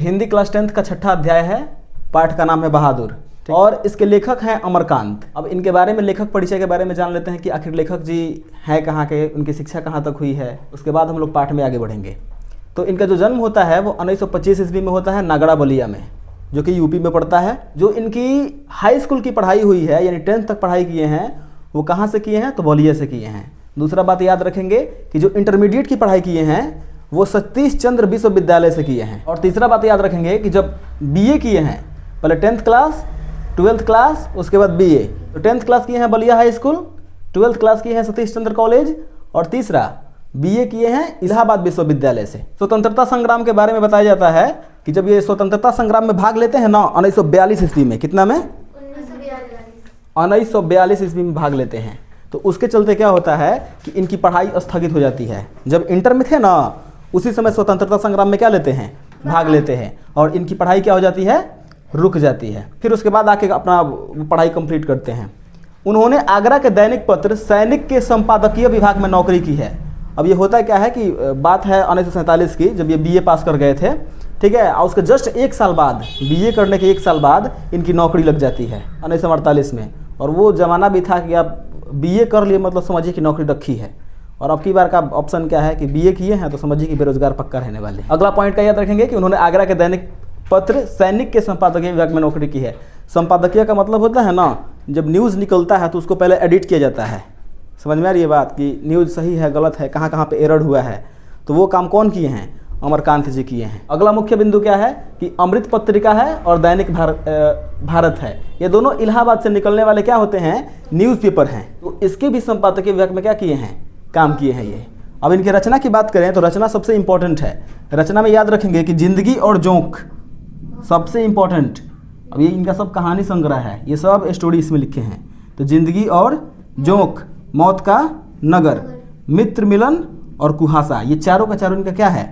Hindi class 10th का छठा अध्याय है। पाठ का नाम है बहादुर और इसके लेखक हैं अमरकांत। अब इनके बारे में, लेखक परिचय के बारे में जान लेते हैं कि आखिर लेखक जी हैं कहाँ के, उनकी शिक्षा कहाँ तक हुई है। उसके बाद हम लोग पाठ में आगे बढ़ेंगे। तो इनका जो जन्म होता है वो 1925 ईस्वी में होता है नागड़ा बलिया में, जो कि यूपी में पड़ता है। जो इनकी हाई स्कूल की पढ़ाई हुई है यानी 10th तक पढ़ाई किए हैं वो कहाँ से किए हैं, तो बलिया से किए हैं। दूसरा बात याद रखेंगे कि जो इंटरमीडिएट की पढ़ाई किए हैं वो सतीश चंद्र विश्वविद्यालय से किए हैं। और तीसरा बात याद रखेंगे कि जब बीए किए हैं, पहले 10th क्लास, 12th क्लास, उसके बाद बीए। तो 10th क्लास किए हैं Ballia high school, 12th class किए हैं सतीश चंद्र कॉलेज और तीसरा बीए किए हैं इलाहाबाद विश्वविद्यालय से। स्वतंत्रता संग्राम के बारे में बताया जाता है कि जब ये स्वतंत्रता संग्राम में भाग लेते हैं ना 1942 ईस्वी में, कितना में 1942 ईस्वी में भाग लेते हैं, तो उसके चलते क्या होता है कि इनकी पढ़ाई स्थगित हो जाती है। जब इंटर में थे ना उसी समय स्वतंत्रता संग्राम में क्या लेते हैं, भाग लेते हैं और इनकी पढ़ाई क्या हो जाती है, रुक जाती है। फिर उसके बाद आके अपना पढ़ाई कंप्लीट करते हैं। उन्होंने आगरा के दैनिक पत्र सैनिक के संपादकीय विभाग में नौकरी की है। अब ये होता क्या है कि बात है 1947 की, जब ये बीए पास कर गए थे, ठीक है, और उसके जस्ट एक साल बाद, बीए करने के एक साल बाद इनकी नौकरी लग जाती है 1948 में। और वो ज़माना भी था कि आप बीए कर लिए मतलब समझिए कि नौकरी रखी है। और अब की बार का ऑप्शन क्या है कि बीए किए हैं तो समझिए कि बेरोजगार पक्का रहने वाले। अगला पॉइंट का याद रखेंगे कि उन्होंने आगरा के दैनिक पत्र सैनिक के संपादकीय विभाग में नौकरी की है। संपादकीय का मतलब होता है ना, जब न्यूज़ निकलता है तो उसको पहले एडिट किया जाता है। समझ में आ रही है बात कि न्यूज़ सही है गलत है, कहाँ कहाँ पे एरर हुआ है, तो वो काम कौन किए हैं, अमरकांत जी किए हैं। अगला मुख्य बिंदु क्या है कि अमृत पत्रिका है और दैनिक भारत है, ये दोनों इलाहाबाद से निकलने वाले क्या होते हैं, न्यूज़पेपर हैं। तो इसके भी संपादकीय विभाग में क्या किए हैं, काम किए हैं ये। अब इनकी रचना की बात करें तो रचना सबसे इंपॉर्टेंट है। रचना में याद रखेंगे कि जिंदगी और जोंक सबसे इंपॉर्टेंट। अब ये इनका सब कहानी संग्रह है, ये सब स्टोरी इसमें लिखे हैं। तो जिंदगी और जोंक, मौत का नगर, मित्र मिलन और कुहासा, ये चारों का चारों इनका क्या है,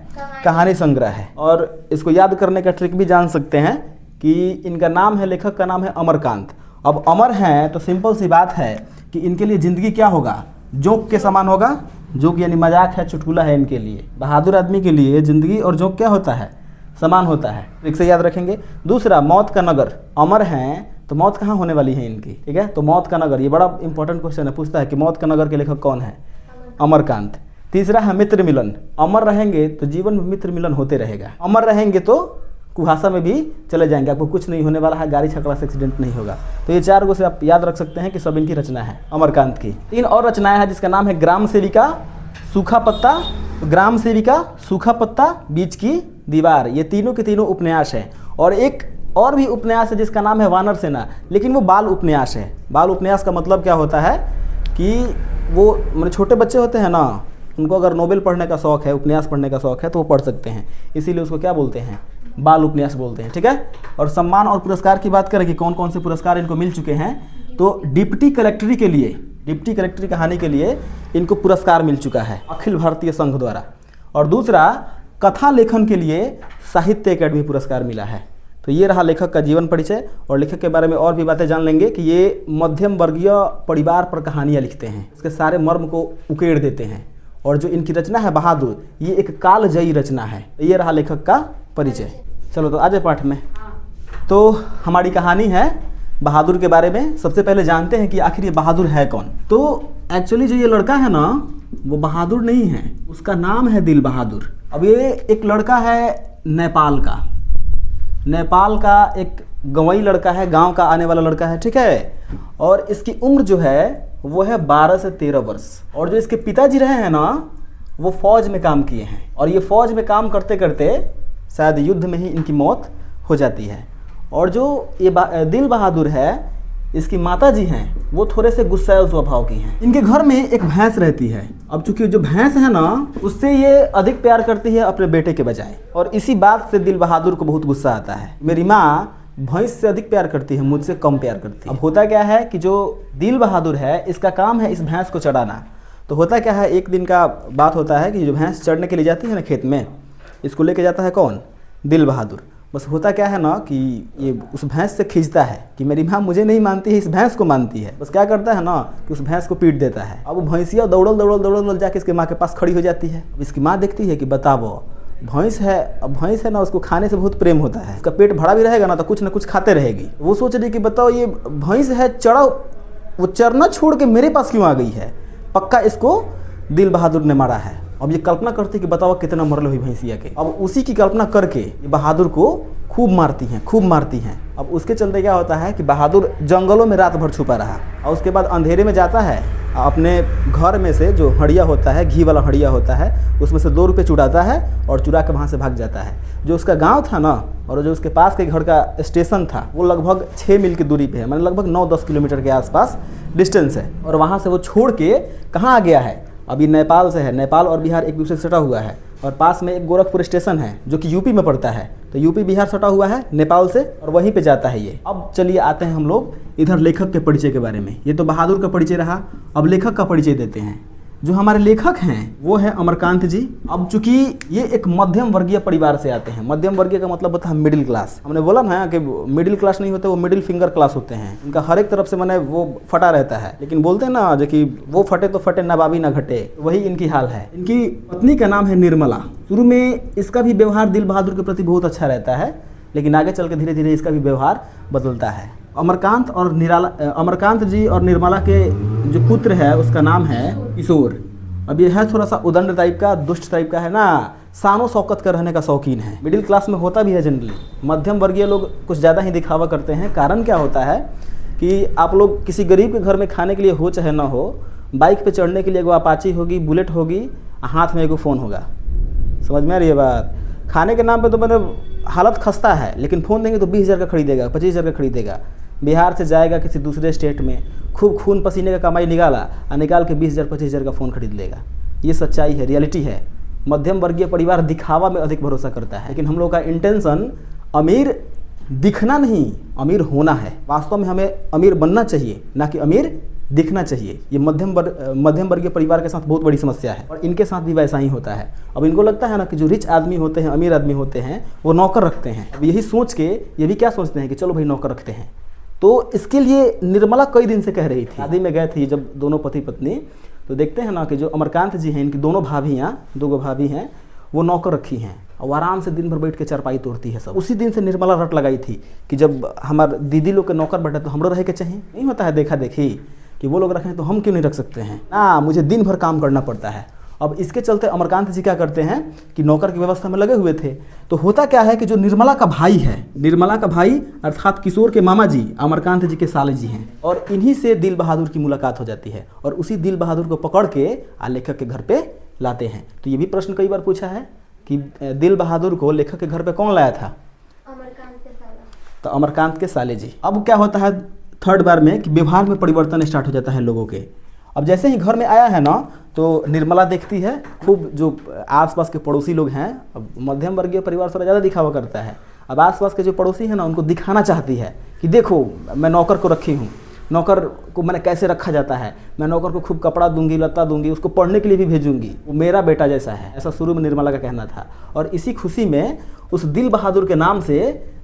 कहानी संग्रह है। और इसको याद करने का ट्रिक भी जान सकते हैं कि इनका नाम है, लेखक का नाम है अमरकांत। अब अमर हैं तो सिंपल सी बात है कि इनके लिए ज़िंदगी क्या होगा, जोक के समान होगा। जोक यानी मजाक है, चुटकुला है इनके लिए। बहादुर आदमी के लिए ज़िंदगी और जोक क्या होता है, समान होता है। ट्रिक से याद रखेंगे। दूसरा, मौत का नगर, अमर हैं तो मौत कहाँ होने वाली है इनकी, ठीक है। तो मौत का नगर, ये बड़ा इंपॉर्टेंट क्वेश्चन है, पूछता है कि मौत का नगर के लेखक कौन है, अमरकांत। तीसरा है मित्र मिलन, अमर रहेंगे तो जीवन में मित्र मिलन होते रहेगा, अमर रहेंगे तो कुहासा में भी चले जाएंगे, आपको कुछ नहीं होने वाला है, गाड़ी छकड़ा से एक्सीडेंट नहीं होगा। तो ये चार गो से आप याद रख सकते हैं कि सब इनकी रचना है अमरकांत की। 3 और रचनाएं हैं जिसका नाम है ग्राम सेविका, सूखा पत्ता, ग्राम सेविका, सूखा पत्ता, बीच की दीवार, ये तीनों के तीनों उपन्यास हैं। और एक और भी उपन्यास है जिसका नाम है वानर सेना, लेकिन वो बाल उपन्यास है। बाल उपन्यास का मतलब क्या होता है कि वो मतलब छोटे बच्चे होते हैं ना, उनको अगर नोवेल पढ़ने का शौक़ है, उपन्यास पढ़ने का शौक़ है तो वो पढ़ सकते हैं, इसीलिए उसको क्या बोलते हैं, बाल उपन्यास बोलते हैं, ठीक है। और सम्मान और पुरस्कार की बात करें कि कौन कौन से पुरस्कार इनको मिल चुके हैं, तो डिप्टी कलेक्टरी के लिए, डिप्टी कलेक्टरी कहानी के लिए इनको पुरस्कार मिल चुका है अखिल भारतीय संघ द्वारा। और दूसरा, कथा लेखन के लिए साहित्य अकेडमी पुरस्कार मिला है। तो ये रहा लेखक का जीवन परिचय। और लेखक के बारे में और भी बातें जान लेंगे कि ये मध्यम वर्गीय परिवार पर कहानियाँ लिखते हैं, उसके सारे मर्म को उकेड़ देते हैं। और जो इनकी रचना है बहादुर, ये एक कालजयी रचना है। ये रहा लेखक का परिचय। चलो तो आज पाठ में तो हमारी कहानी है बहादुर के बारे में। सबसे पहले जानते हैं कि आखिर ये बहादुर है कौन। तो एक्चुअली जो ये लड़का है ना वो बहादुर नहीं है, उसका नाम है दिल बहादुर। अब ये एक लड़का है नेपाल का, नेपाल का एक गंवई लड़का है, गांव का आने वाला लड़का है, ठीक है। और इसकी उम्र जो है वो है 12 से 13 वर्ष। और जो इसके पिताजी रहे हैं ना वो फौज में काम किए हैं। और ये फौज में काम करते करते शायद युद्ध में ही इनकी मौत हो जाती है। और जो ये दिल बहादुर है, इसकी माता जी हैं वो थोड़े से गुस्सैल स्वभाव की हैं। इनके घर में एक भैंस रहती है। अब चूंकि जो भैंस है ना उससे ये अधिक प्यार करती है अपने बेटे के बजाय। और इसी बात से दिल बहादुर को बहुत गुस्सा आता है, मेरी माँ भैंस से अधिक प्यार करती है, मुझसे कम प्यार करती है। अब होता क्या है कि जो दिल बहादुर है इसका काम है इस भैंस को चढ़ाना। तो होता क्या है, एक दिन का बात होता है कि जो भैंस चढ़ने के लिए जाती है ना खेत में, इसको लेके जाता है कौन, दिल बहादुर। बस होता क्या है ना कि ये उस भैंस से खींचता है कि मेरी माँ मुझे नहीं मानती है, इस भैंस को मानती है। बस क्या करता है ना कि उस भैंस को पीट देता है। अब वो भैंसिया दौड़ल दौड़ल दौड़ल दौड़ल जाके इसके माँ के पास खड़ी हो जाती है। अब इसकी माँ देखती है कि बताओ भैंस है, अब भैंस है ना, उसको खाने से बहुत प्रेम होता है, उसका पेट भरा भी रहेगा ना तो कुछ ना कुछ खाते रहेगी। वो सोच रही कि बताओ ये भैंस है, चढ़ो, वो चरना छोड़ के मेरे पास क्यों आ गई है, पक्का इसको दिल बहादुर ने मारा है। अब ये कल्पना करती कि बताओ कितना मरल हुई भैंसिया के। अब उसी की कल्पना करके ये बहादुर को खूब मारती हैं, खूब मारती हैं। अब उसके चलते क्या होता है कि बहादुर जंगलों में रात भर छुपा रहा और उसके बाद अंधेरे में जाता है, अपने घर में से जो हड़िया होता है, घी वाला हड़िया होता है, उसमें से 2 रुपये चुराता है और चुरा के वहाँ से भाग जाता है। जो उसका गांव था ना और जो उसके पास के घर का स्टेशन था वो लगभग 6 मील की दूरी पे है, मतलब लगभग 9-10 किलोमीटर के आसपास डिस्टेंस है। और वहाँ से वो छोड़ के कहाँ आ गया है, अभी नेपाल से है। नेपाल और बिहार एक दूसरे से सटा हुआ है और पास में एक गोरखपुर स्टेशन है जो कि यूपी में पड़ता है, तो यूपी बिहार सटा हुआ है नेपाल से और वहीं पे जाता है ये। अब चलिए आते हैं हम लोग इधर लेखक के परिचय के बारे में। ये तो बहादुर का परिचय रहा, अब लेखक का परिचय देते हैं। जो हमारे लेखक हैं वो है अमरकांत जी। अब चूंकि ये एक मध्यम वर्गीय परिवार से आते हैं, मध्यम वर्गीय का मतलब होता है मिडिल क्लास। हमने बोला ना कि मिडिल क्लास नहीं होते, वो मिडिल फिंगर क्लास होते हैं। उनका हर एक तरफ से मैंने वो फटा रहता है, लेकिन बोलते हैं ना जो कि वो फटे तो फटे नवाबी ना घटे, वही इनकी हाल है। इनकी पत्नी का नाम है निर्मला। शुरू में इसका भी व्यवहार दिल बहादुर के प्रति बहुत अच्छा रहता है, लेकिन आगे चल के धीरे धीरे इसका भी व्यवहार बदलता है। अमरकांत जी और निर्मला के जो पुत्र है उसका नाम है किशोर। अब ये है थोड़ा सा उदंड टाइप का, दुष्ट टाइप का है ना, शानो शौकत का रहने का शौकीन है। मिडिल क्लास में होता भी है जनरली, मध्यम वर्गीय लोग कुछ ज़्यादा ही दिखावा करते हैं। कारण क्या होता है कि आप लोग किसी गरीब के घर में खाने के लिए हो चाहे ना हो, बाइक पे चढ़ने के लिए एगो अपाची होगी, बुलेट होगी, हाथ में एगो फ़ोन होगा। समझ में आ रही है बात। खाने के नाम पे तो मतलब हालत खस्ता है, लेकिन फ़ोन देंगे तो 20,000 का खरीदेगा, 25,000 का खरीदेगा। बिहार से जाएगा किसी दूसरे स्टेट में, खूब खून पसीने का कमाई निकाला और निकाल के 20,000 25,000 का फ़ोन खरीद लेगा। ये सच्चाई है, रियलिटी है। मध्यम वर्गीय परिवार दिखावा में अधिक भरोसा करता है, लेकिन हम लोग का इंटेंशन अमीर दिखना नहीं, अमीर होना है। वास्तव में हमें अमीर बनना चाहिए, ना कि अमीर दिखना चाहिए। ये मध्यम वर्गीय परिवार के साथ बहुत बड़ी समस्या है और इनके साथ भी वैसा ही होता है। अब इनको लगता है ना कि जो रिच आदमी होते हैं, अमीर आदमी होते हैं, वो नौकर रखते हैं। अब यही सोच के ये भी क्या सोचते हैं कि चलो भाई नौकर रखते हैं। तो इसके लिए निर्मला कई दिन से कह रही थी। शादी में गए थे जब दोनों पति पत्नी, तो देखते हैं ना कि जो अमरकांत जी हैं, इनकी दोनों भाभियाँ, 2 भाभी हैं, वो नौकर रखी हैं और आराम से दिन भर बैठ के चारपाई तोड़ती है सब। उसी दिन से निर्मला रट लगाई थी कि जब हमारे दीदी लोग के नौकर बैठे तो हमरो रहे के चाहिए। नहीं होता है देखा देखी कि वो लोग रखें तो हम क्यों नहीं रख सकते हैं ना, मुझे दिन भर काम करना पड़ता है। अब इसके चलते अमरकांत जी क्या करते हैं कि नौकर की व्यवस्था में लगे हुए थे। तो होता क्या है कि जो निर्मला का भाई है, निर्मला का भाई अर्थात किशोर के मामा जी अमरकांत जी के साले जी हैं, और इन्हीं से दिल बहादुर की मुलाकात हो जाती है और उसी दिल बहादुर को पकड़ के लेखक के घर पे लाते हैं। तो ये भी प्रश्न कई बार पूछा है कि दिल बहादुर को लेखक के घर पे कौन लाया था? अमरकांत के साले। तो अमरकांत के साले जी। अब क्या होता है थर्ड बार में कि व्यवहार में परिवर्तन स्टार्ट हो जाता है लोगों के। अब जैसे ही घर में आया है ना तो निर्मला देखती है खूब जो आसपास के पड़ोसी लोग हैं। अब मध्यम वर्गीय परिवार थोड़ा ज़्यादा दिखावा करता है। अब आसपास के जो पड़ोसी हैं ना उनको दिखाना चाहती है कि देखो मैं नौकर को रखी हूँ, नौकर को मैंने कैसे रखा जाता है, मैं नौकर को खूब कपड़ा दूंगी, लत्ता दूंगी, उसको पढ़ने के लिए भी भेजूंगी, वो मेरा बेटा जैसा है, ऐसा शुरू में निर्मला का कहना था। और इसी खुशी में उस दिल बहादुर के नाम से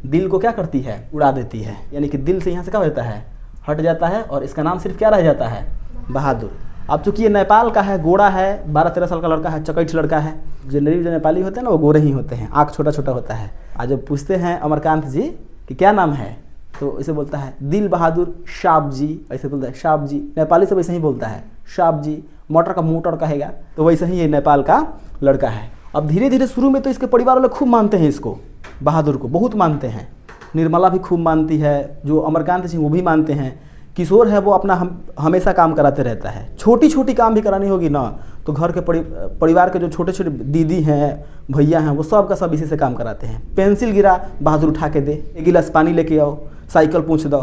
दिल को क्या करती है, उड़ा देती है। यानी कि दिल से यहाँ से क्या हो जाता है, हट जाता है और इसका नाम सिर्फ क्या रह जाता है, बहादुर। अब चूंकि ये नेपाल का है, गोरा है, 12-13 साल का लड़का है, चकैठ लड़का है। जनरली जो नेपाली होते हैं ना वो गोरे ही होते हैं, आँख छोटा छोटा होता है। आज जब पूछते हैं अमरकांत जी कि क्या नाम है तो इसे बोलता है दिल बहादुर शाप जी, ऐसे बोलता है शाप जी। नेपाली से वैसे ही बोलता है शाप जी, मोटर का मोटर कहेगा, तो वैसे ही ये नेपाल का लड़का है। अब धीरे धीरे शुरू में तो इसके परिवार वाले खूब मानते हैं, इसको बहादुर को बहुत मानते हैं। निर्मला भी खूब मानती है, जो अमरकांत जी वो भी मानते हैं। किशोर है वो अपना हमेशा काम कराते रहता है, छोटी छोटी काम भी करानी होगी ना तो घर के परिवार के जो छोटे छोटे दीदी हैं, भैया हैं, वो सब का सब इसी से काम कराते हैं। पेंसिल गिरा बहादुर उठा के दे, 1 गिलास पानी लेके आओ, साइकिल पूछ दो,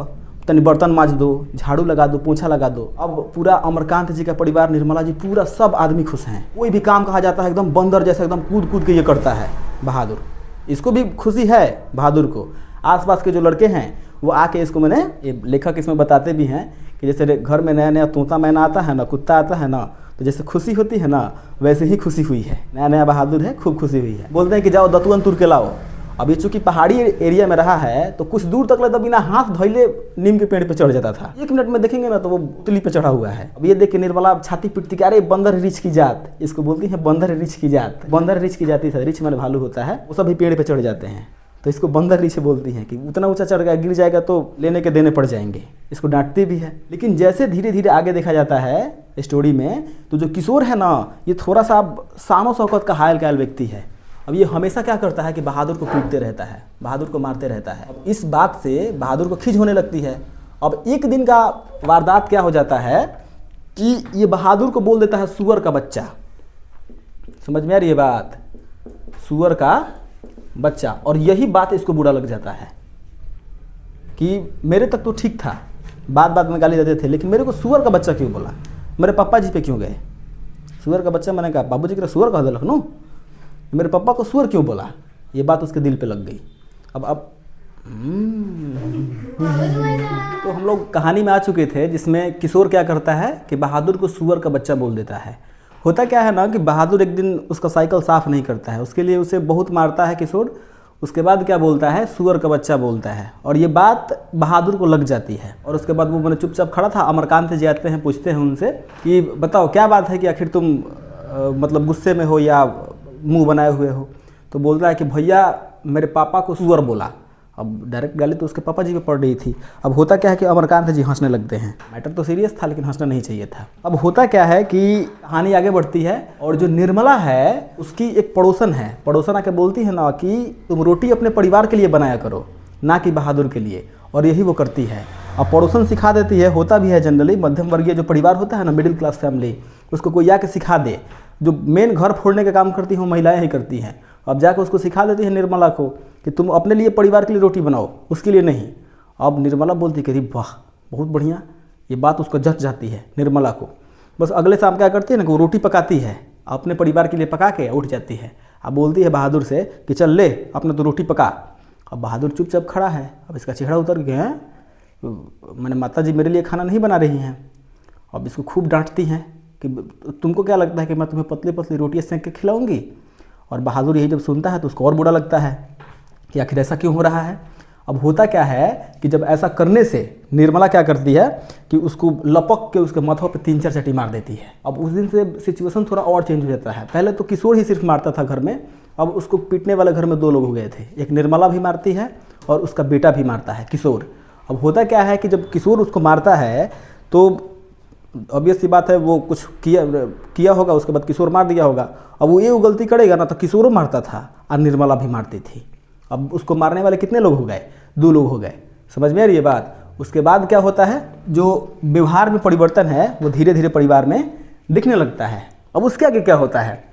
तनी बर्तन मांज दो, झाड़ू लगा दो, पोछा लगा दो। अब पूरा अमरकांत जी का परिवार, निर्मला जी, पूरा सब आदमी खुश हैं। कोई भी काम कहा जाता है एकदम बंदर जैसा एकदम कूद कूद के ये करता है बहादुर। इसको भी खुशी है बहादुर को। आसपास के जो लड़के हैं वो आके इसको, मैंने ये लेखक इसमें बताते भी हैं कि जैसे घर में नया नया तोता मैना आता है ना, कुत्ता आता है ना, तो जैसे खुशी होती है ना वैसे ही खुशी हुई है। नया नया बहादुर है, खूब खुशी हुई है। बोलते हैं कि जाओ दतुअन तुर के लाओ। अब ये चूंकि पहाड़ी एरिया में रहा है तो कुछ दूर तक तो बिना हाथ धोइले नीम के पेड़ पे चढ़ जाता था। 1 मिनट में देखेंगे ना तो वो उतली पे चढ़ा हुआ है। अब ये देख के निर्मला छाती पीटती, अरे बंदर रिछ की जात, इसको बोलती है बंदर रिछ की जात। बंदर रिछ की जाती है, रिछ माने भालू होता है, वो सभी पेड़ पे चढ़ जाते हैं तो इसको बंदर रिछ बोलती हैं कि उतना ऊंचा चढ़ गया, गिर जाएगा तो लेने के देने पड़ जाएंगे। इसको डांटती भी है। लेकिन जैसे धीरे धीरे आगे देखा जाता है स्टोरी में तो जो किशोर है ना ये थोड़ा सा शानो शौकत का हायल कायल व्यक्ति है। अब ये हमेशा क्या करता है कि बहादुर को पीटते रहता है, बहादुर को मारते रहता है। अब इस बात से बहादुर को खींच होने लगती है। अब एक दिन का वारदात क्या हो जाता है कि ये बहादुर को बोल देता है सुअर का बच्चा। समझ में आ रही है बात? सुअर का बच्चा। और यही बात इसको बुरा लग जाता है कि मेरे तक तो ठीक था, बात बात में गाली देते थे, लेकिन मेरे को सुअर का बच्चा क्यों बोला, मेरे पापा जी पे क्यों गए? सुअर का बच्चा, मैंने कहा बाबू जी के सुअर कह दिलक नो, मेरे पापा को सुअर क्यों बोला? ये बात उसके दिल पे लग गई। अब तो हम लोग कहानी में आ चुके थे जिसमें किशोर क्या करता है कि बहादुर को सुअर का बच्चा बोल देता है। होता क्या है ना कि बहादुर एक दिन उसका साइकिल साफ़ नहीं करता है, उसके लिए उसे बहुत मारता है किशोर। उसके बाद क्या बोलता है, सुअर का बच्चा बोलता है, और ये बात बहादुर को लग जाती है। और उसके बाद वो मैंने चुपचाप खड़ा था, अमरकांत जी आते हैं, पूछते हैं उनसे कि बताओ क्या बात है कि आखिर तुम मतलब गुस्से में हो या मुंह बनाए हुए हो? तो बोलता है कि भैया मेरे पापा को सुअर बोला। अब डायरेक्ट गाली तो उसके पापा जी पे पड़ रही थी। अब होता क्या है कि अमरकांत जी हंसने लगते हैं। मैटर तो सीरियस था लेकिन हंसना नहीं चाहिए था। अब होता क्या है कि कहानी आगे बढ़ती है और जो निर्मला है उसकी एक पड़ोसन है। पड़ोसन आके बोलती है ना कि तुम रोटी अपने परिवार के लिए बनाया करो, ना कि बहादुर के लिए, और यही वो करती है। अब पड़ोसन सिखा देती है, होता भी है जनरली मध्यम वर्गीय जो परिवार होता है ना, मिडिल क्लास फैमिली, उसको कोई आके सिखा दे। जो मेन घर फोड़ने का काम करती हैं महिलाएं ही करती हैं। अब जाकर उसको सिखा देती है निर्मला को कि तुम अपने लिए परिवार के लिए रोटी बनाओ, उसके लिए नहीं। अब निर्मला बोलती कि वाह बहुत बढ़िया, ये बात उसको जच जाती है निर्मला को। बस अगले शाम क्या करती है ना कि वो रोटी पकाती है, अपने परिवार के लिए पका के उठ जाती है। अब बोलती है बहादुर से कि चल ले अपने तो रोटी पका। अब बहादुर चुपचाप खड़ा है। अब इसका चेहरा उतर गया है, मैंने माता जी मेरे लिए खाना नहीं बना रही हैं। अब इसको खूब डांटती हैं कि तुमको क्या लगता है कि मैं तुम्हें पतली पतली रोटियाँ सेंक के खिलाऊंगी? और बहादुर यही जब सुनता है तो उसको और बुरा लगता है कि आखिर ऐसा क्यों हो रहा है। अब होता क्या है कि जब ऐसा करने से निर्मला क्या करती है कि उसको लपक के उसके माथों पे 3-4 चटी मार देती है। अब उस दिन से सिचुएशन थोड़ा और चेंज हो जाता है। पहले तो किशोर ही सिर्फ मारता था घर में, अब उसको पीटने वाले घर में 2 लोग हो गए थे। एक निर्मला भी मारती है और उसका बेटा भी मारता है किशोर। अब होता क्या है कि जब किशोर उसको मारता है तो ऑब्वियस सी बात है वो कुछ किया होगा, उसके बाद किशोर मार दिया होगा। अब वो ये गलती करेगा ना तो किशोरों मारता था और निर्मला भी मारती थी। अब उसको मारने वाले कितने लोग हो गए? 2 लोग हो गए। समझ में आ रही है बात? उसके बाद क्या होता है, जो व्यवहार में परिवर्तन है वो धीरे धीरे परिवार में दिखने लगता है। अब उसके आगे क्या होता है,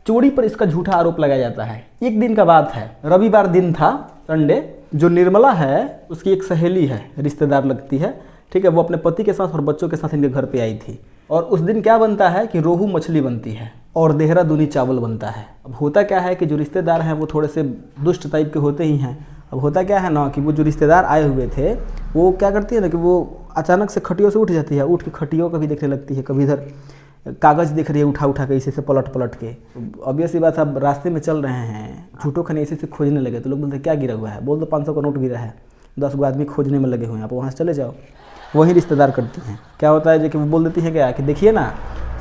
चोरी पर इसका झूठा आरोप लगाया जाता है। एक दिन का बात है, रविवार दिन था, संडे। जो निर्मला है उसकी एक सहेली है, रिश्तेदार लगती है, ठीक है, वो अपने पति के साथ और बच्चों के साथ इनके घर पे आई थी। और उस दिन क्या बनता है कि रोहू मछली बनती है और देहरादूनी चावल बनता है। अब होता क्या है कि जो रिश्तेदार हैं वो थोड़े से दुष्ट टाइप के होते ही हैं। अब होता क्या है ना कि वो जो रिश्तेदार आए हुए थे वो क्या करती है ना कि वो अचानक से खटियों से उठ जाती है, उठ के खटियों का भी देखने लगती है, कभी इधर कागज़ देख रही है उठा उठा के इसी से पलट पलट के। ऑब्वियस सी बात, अब रास्ते में चल रहे हैं, झूठों खाने इसी से खोजने लगे तो लोग बोलते क्या गिरा हुआ है, बोल दो 500 का नोट गिरा है, 10 गो आदमी खोजने में लगे हुए हैं, आप वहाँ से चले जाओ। वही रिश्तेदार करती हैं। क्या होता है जो कि वो बोल देती है क्या कि देखिए ना,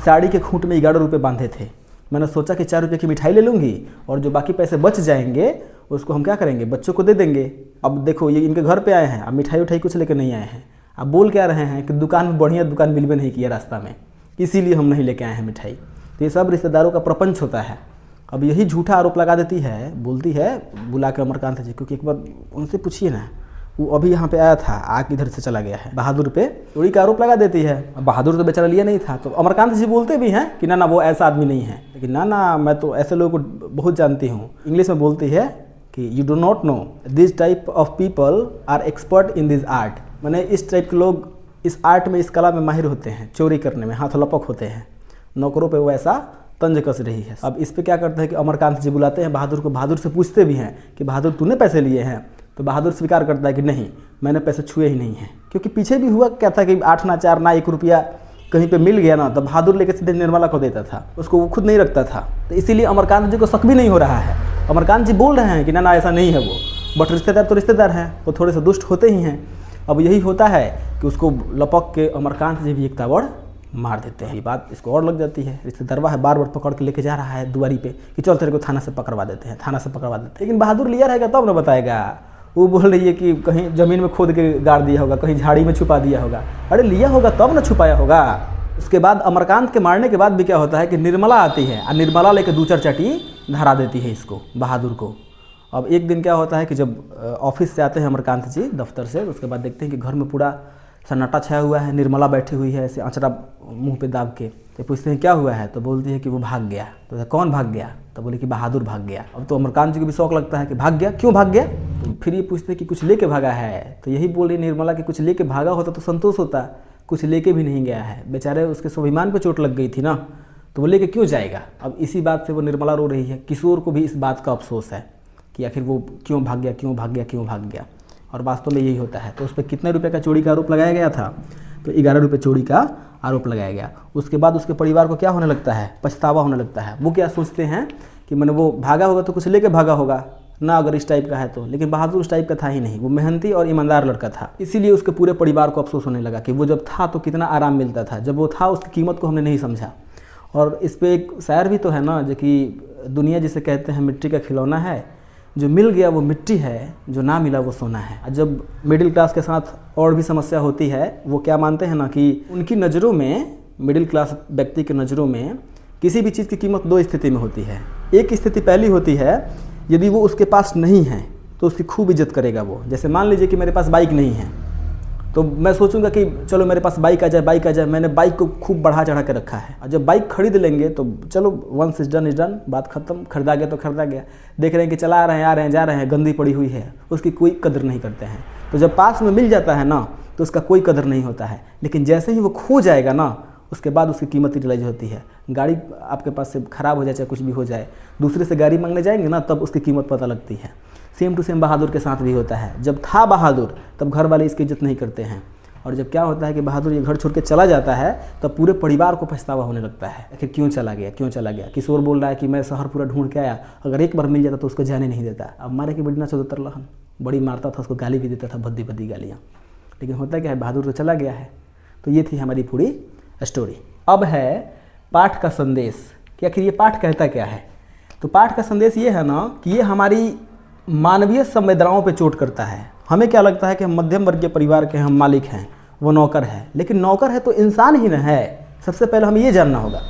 साड़ी के खूंट में 11 रुपये बांधे थे, मैंने सोचा कि 4 रुपये की मिठाई ले लूँगी और जो बाकी पैसे बच जाएंगे उसको हम क्या करेंगे, बच्चों को दे देंगे। अब देखो ये इनके घर पे आए हैं, अब मिठाई उठाई कुछ लेकर नहीं आए हैं। अब बोल क्या रहे हैं कि दुकान में बढ़िया दुकान मिल भी नहीं किया रास्ता में, इसीलिए हम नहीं लेके आए हैं मिठाई। तो ये सब रिश्तेदारों का प्रपंच होता है। अब यही झूठा आरोप लगा देती है, बोलती है बुला के अमरकांत जी, क्योंकि एक बार उनसे पूछिए ना, वो अभी यहाँ पे आया था, आके इधर से चला गया है। बहादुर पे चोरी का आरोप लगा देती है। अब बहादुर तो बेचारा लिया नहीं था, तो अमरकांत जी बोलते भी हैं कि ना ना वो ऐसा आदमी नहीं है, लेकिन ना ना मैं तो ऐसे लोगों को बहुत जानती हूँ। इंग्लिश में बोलती है कि you do not know this type of people are expert in this art. मैंने इस टाइप के लोग इस आर्ट में, इस कला में माहिर होते हैं, चोरी करने में हाथ लपक होते हैं। नौकरों पे वो ऐसा तंज कस रही है। अब इस पे क्या करते हैं कि अमरकांत जी बुलाते हैं बहादुर को, बहादुर से पूछते भी हैं कि बहादुर तूने पैसे लिए हैं? तो बहादुर स्वीकार करता है कि नहीं, मैंने पैसे छुए ही नहीं हैं। क्योंकि पीछे भी हुआ क्या था कि 8 ना 4 ना 1 रुपया कहीं पे मिल गया ना तो बहादुर लेकर सीधे निर्मला को देता था, उसको वो खुद नहीं रखता था। तो इसीलिए अमरकांत जी को शक भी नहीं हो रहा है। अमरकांत जी बोल रहे हैं कि ना ना ऐसा नहीं है वो, बट रिश्तेदार तो रिश्तेदार हैं, वो थोड़े से दुष्ट होते ही हैं। अब यही होता है कि उसको लपक के अमरकांत जी भी एक ताबड़ मार देते हैं। ये बात इसको और लग जाती है, रिश्तेदारवा है बार बार पकड़ के लेके जा रहा है दुआरी पे कि चल तेरे को थाना से पकड़वा देते हैं, थाना से पकड़वा देते हैं। लेकिन बहादुर लिया रहेगा तब ना बताएगा। वो बोल रही है कि कहीं ज़मीन में खोद के गाड़ दिया होगा, कहीं झाड़ी में छुपा दिया होगा। अरे लिया होगा तब ना छुपाया होगा। उसके बाद अमरकांत के मारने के बाद भी क्या होता है कि निर्मला आती है और निर्मला लेके 2-4 चाटी धरा देती है इसको, बहादुर को। अब एक दिन क्या होता है कि जब ऑफिस से आते हैं अमरकांत जी दफ्तर से, उसके बाद देखते हैं कि घर में पूरा सन्नाटा छाया हुआ है। निर्मला बैठी हुई है ऐसे अचरा मुंह पे दाब के। तो पूछते हैं क्या हुआ है, तो बोलती है कि वो भाग गया। तो कौन भाग गया, तो बोले कि बहादुर भाग गया। अब तो अमरकांत जी को भी शौक लगता है कि भाग गया, क्यों भाग गया। तो फिर ये पूछते हैं कि कुछ लेके भागा है। तो यही बोल रही निर्मला कि कुछ लेके भागा होता तो संतोष होता, कुछ लेके भी नहीं गया है। बेचारे उसके स्वाभिमान पर चोट लग गई थी ना, तो वो लेके क्यों जाएगा। अब इसी बात से वो निर्मला रो रही है। किशोर को भी इस बात का अफसोस है कि आखिर वो क्यों भाग गया, क्यों भाग गया, क्यों भाग गया। और वास्तव में यही होता है। तो उस पर कितने रुपए का चोरी का आरोप लगाया गया था, तो 11 रुपये चोरी का आरोप लगाया गया। उसके बाद उसके परिवार को क्या होने लगता है, पछतावा होने लगता है। वो क्या सोचते हैं कि मैंने वो भागा होगा तो कुछ लेके भागा होगा ना, अगर इस टाइप का है तो। लेकिन बहादुर उस टाइप का था ही नहीं, वो मेहनती और ईमानदार लड़का था। इसीलिए उसके पूरे परिवार को अफसोस होने लगा कि वो जब था तो कितना आराम मिलता था, जब वो था उसकी कीमत को हमने नहीं समझा। और इस पर एक शायर भी तो है ना, जो कि दुनिया जिसे कहते हैं मिट्टी का खिलौना है, जो मिल गया वो मिट्टी है, जो ना मिला वो सोना है। जब मिडिल क्लास के साथ और भी समस्या होती है, वो क्या मानते हैं ना कि उनकी नज़रों में, मिडिल क्लास व्यक्ति की नज़रों में किसी भी चीज़ की कीमत 2 स्थिति में होती है। एक स्थिति पहली होती है, यदि वो उसके पास नहीं है तो उसकी खूब इज्जत करेगा वो। जैसे मान लीजिए कि मेरे पास बाइक नहीं है, तो मैं सोचूंगा कि चलो मेरे पास बाइक आ जाए, बाइक आ जाए। मैंने बाइक को खूब बढ़ा चढ़ा के रखा है, और जब बाइक खरीद लेंगे तो चलो वंस इज डन, बात खत्म। खरीदा गया तो खरीदा गया। देख रहे हैं कि चला रहे हैं, आ रहे हैं, जा रहे हैं, गंदी पड़ी हुई है, उसकी कोई कदर नहीं करते हैं। तो जब पास में मिल जाता है ना, तो उसका कोई कदर नहीं होता है। लेकिन जैसे ही वो खो जाएगा ना, उसके बाद उसकी कीमत रियलाइज होती है। गाड़ी आपके पास से ख़राब हो जाए, चाहे कुछ भी हो जाए, दूसरे से गाड़ी मांगने जाएंगे ना, तब उसकी कीमत पता लगती है। सेम टू सेम बहादुर के साथ भी होता है। जब था बहादुर तब घर वाले इसकी इज्जत नहीं करते हैं, और जब क्या होता है कि बहादुर ये घर छोड़ के चला जाता है, तब पूरे परिवार को पछतावा होने लगता है। आखिर क्यों चला गया, क्यों चला गया। किशोर बोल रहा है कि मैं शहर पूरा ढूंढ के आया, अगर एक बार मिल जाता तो उसको जाने नहीं देता। अब मारे की बड़ी ना 74 लहन, बड़ी मारता था उसको, गाली भी देता था, भद्दी भद्दी गालियाँ। लेकिन होता क्या है, बहादुर तो चला गया है। तो ये थी हमारी पूरी स्टोरी। अब है पाठ का संदेश कि आखिर ये पाठ कहता क्या है। तो पाठ का संदेश ये है ना कि ये हमारी मानवीय संवेदनाओं पे चोट करता है। हमें क्या लगता है कि हम मध्यम वर्गीय परिवार के हम मालिक हैं, वो नौकर है। लेकिन नौकर है तो इंसान ही न है। सबसे पहले हमें ये जानना होगा,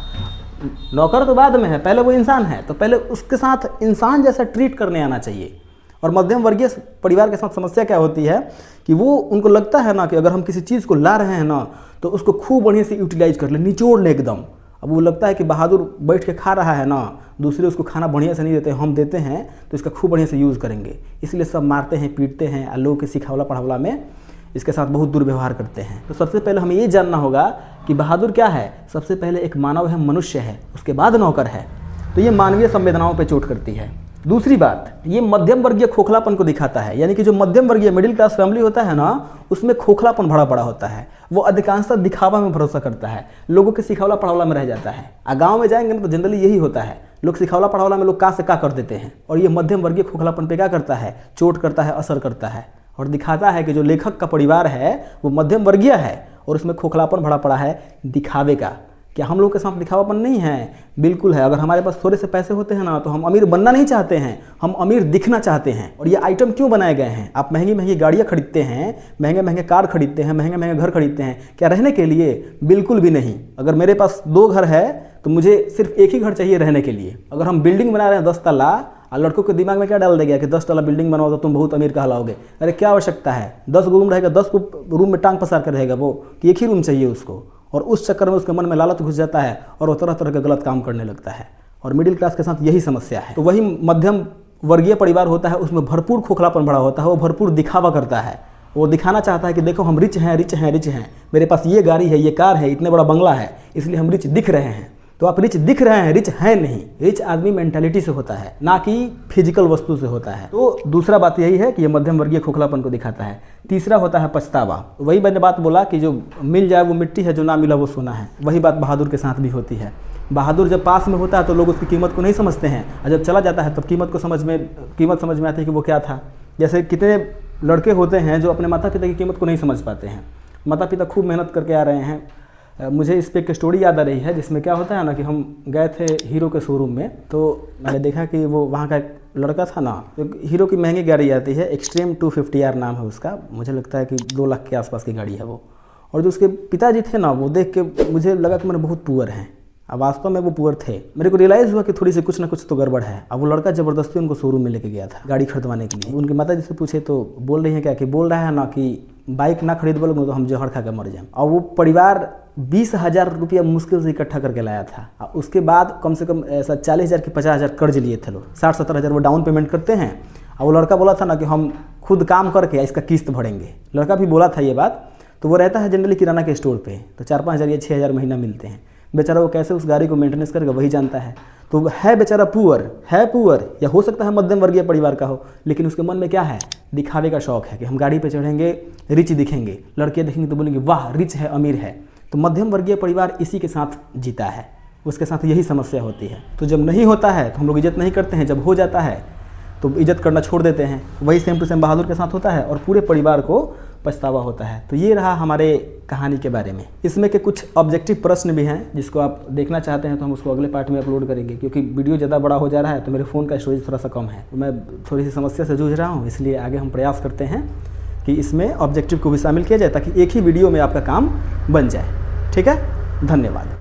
नौकर तो बाद में है, पहले वो इंसान है, तो पहले उसके साथ इंसान जैसा ट्रीट करने आना चाहिए। और मध्यम वर्गीय परिवार के साथ समस्या क्या होती है कि वो उनको लगता है ना कि अगर हम किसी चीज़ को ला रहे हैं ना, तो उसको खूब बढ़िया से यूटिलाइज कर ले, निचोड़ ले एकदम। अब वो लगता है कि बहादुर बैठ के खा रहा है ना, दूसरे उसको खाना बढ़िया से नहीं देते, हम देते हैं तो इसका खूब बढ़िया से यूज़ करेंगे। इसलिए सब मारते हैं, पीटते हैं, और लोगों के सिखावला पढ़ावला में इसके साथ बहुत दुर्व्यवहार करते हैं। तो सबसे पहले हमें ये जानना होगा कि बहादुर क्या है। सबसे पहले एक मानव है, मनुष्य है, उसके बाद नौकर है। तो ये मानवीय संवेदनाओं पर चोट करती है। दूसरी बात, ये मध्यम वर्गीय खोखलापन को दिखाता है। यानी कि जो मध्यम वर्गीय मिडिल क्लास फैमिली होता है ना, उसमें खोखलापन बड़ा बड़ा होता है। वो अधिकांशतः दिखावा में भरोसा करता है, लोगों के सिखावला पढ़ावला में रह जाता है। गाँव में जाएंगे ना तो जनरली यही होता है, लोग सिखावला पढ़ावला में लोग का से का कर देते हैं। और ये मध्यम वर्गीय खोखलापन पे क्या करता है, चोट करता है, असर करता है, और दिखाता है कि जो लेखक का परिवार है वो मध्यम वर्गीय है और उसमें खोखलापन भरा पड़ा है दिखावे का। क्या हम लोग के साथ दिखावापन नहीं है? बिल्कुल है। अगर हमारे पास थोड़े से पैसे होते हैं ना, तो हम अमीर बनना नहीं चाहते हैं, हम अमीर दिखना चाहते हैं। और ये आइटम क्यों बनाए गए हैं? आप महंगी महंगी गाड़ियाँ खरीदते हैं, महंगे महंगे कार खरीदते हैं, महंगे महंगे घर खरीदते हैं, क्या रहने के लिए? बिल्कुल भी नहीं। अगर मेरे पास 2 घर है तो मुझे सिर्फ एक ही घर चाहिए रहने के लिए। अगर हम बिल्डिंग बना रहे हैं 10 तल्ला, और लड़कों के दिमाग में क्या डाल देगा कि 10 तल्ला बिल्डिंग बनाओ तो तुम बहुत अमीर कहलाओगे। अरे क्या आवश्यकता है? 10 रूम रहेगा, 10 को रूम में टांग पसार कर रहेगा वो, कि एक ही रूम चाहिए उसको। और उस चक्कर में उसके मन में लालच घुस जाता है और वो तरह तरह का गलत काम करने लगता है। और मिडिल क्लास के साथ यही समस्या है। तो वही मध्यम वर्गीय परिवार होता है, उसमें भरपूर खोखलापन भरा होता है, वो भरपूर दिखावा करता है। वो दिखाना चाहता है कि देखो हम रिच हैं, रिच हैं, रिच हैं, मेरे पास ये गाड़ी है, ये कार है, इतने बड़ा बंगला है, इसलिए हम रिच दिख रहे हैं। तो आप रिच दिख रहे हैं, रिच है नहीं। रिच आदमी मेंटालिटी से होता है, ना कि फिजिकल वस्तु से होता है। तो दूसरा बात यही है कि ये मध्यम वर्गीय खोखलापन को दिखाता है। तीसरा होता है पछतावा। वही मैंने बात बोला कि जो मिल जाए वो मिट्टी है, जो ना मिला वो सोना है। वही बात बहादुर के साथ भी होती है। बहादुर जब पास में होता है तो लोग उसकी कीमत को नहीं समझते हैं, और जब चला जाता है तब कीमत समझ में आती है कि वो क्या था। जैसे कितने लड़के होते हैं जो अपने माता पिता की कीमत को नहीं समझ पाते हैं। माता पिता खूब मेहनत करके आ रहे हैं। मुझे इस पर एक स्टोरी याद आ रही है जिसमें क्या होता है ना कि हम गए थे हीरो के शोरूम में, तो मैंने देखा कि वो वहाँ का एक लड़का था ना, हीरो की महंगी गाड़ी आती है, एक्सट्रीम 250R नाम है उसका, मुझे लगता है कि 2 लाख के आसपास की गाड़ी है वो। और जो उसके पिताजी थे ना, वो देख के मुझे लगा कि मैंने बहुत पुअर हैं। अब वास्तव में वो पुअर थे। मेरे को रियलाइज़ हुआ कि थोड़ी सी कुछ ना कुछ तो गड़बड़ है। अब वो लड़का ज़बरदस्ती उनको शोरूम में लेके गया था गाड़ी खरीदवाने के लिए। उनके माता जी से पूछे तो बोल रही हैं क्या कि बोल रहा है ना कि बाइक ना खरीद बोलोगे तो हम जहर खा के मर जाएं। और वो परिवार 20,000 रुपया मुश्किल से इकट्ठा करके लाया था। और उसके बाद कम से कम ऐसा 40,000 की 50,000 कर्ज लिए थे लोग। 60-70,000 वो डाउन पेमेंट करते हैं। और वो लड़का बोला था ना कि हम खुद काम करके इसका किस्त भरेंगे। लड़का भी बोला था ये बात। तो वो रहता है जनरली किराना के स्टोर पे, तो 4-5 हज़ार या 6,000 महीना मिलते हैं। बेचारा वो कैसे उस गाड़ी को मेंटेनेंस करेगा वही जानता है। तो है बेचारा पुअर या हो सकता है मध्यम वर्गीय परिवार का हो, लेकिन उसके मन में क्या है, दिखावे का शौक है कि हम गाड़ी पे चढ़ेंगे, रिच दिखेंगे, लड़के देखेंगे तो बोलेंगे वाह रिच है, अमीर है। तो मध्यम वर्गीय परिवार इसी के साथ जीता है, उसके साथ यही समस्या होती है। तो जब नहीं होता है तो हम लोग इज्जत नहीं करते हैं, जब हो जाता है तो इज्जत करना छोड़ देते हैं। वही सेम टू सेम बहादुर के साथ होता है और पूरे परिवार को पछतावा होता है। तो ये रहा हमारे कहानी के बारे में। इसमें के कुछ ऑब्जेक्टिव प्रश्न भी हैं जिसको आप देखना चाहते हैं तो हम उसको अगले पार्ट में अपलोड करेंगे, क्योंकि वीडियो ज़्यादा बड़ा हो जा रहा है तो मेरे फ़ोन का स्टोरेज थोड़ा सा कम है। मैं थोड़ी सी समस्या से जूझ रहा हूँ, इसलिए आगे हम प्रयास करते हैं कि इसमें ऑब्जेक्टिव को भी शामिल किया जाए ताकि एक ही वीडियो में आपका काम बन जाए। ठीक है, धन्यवाद।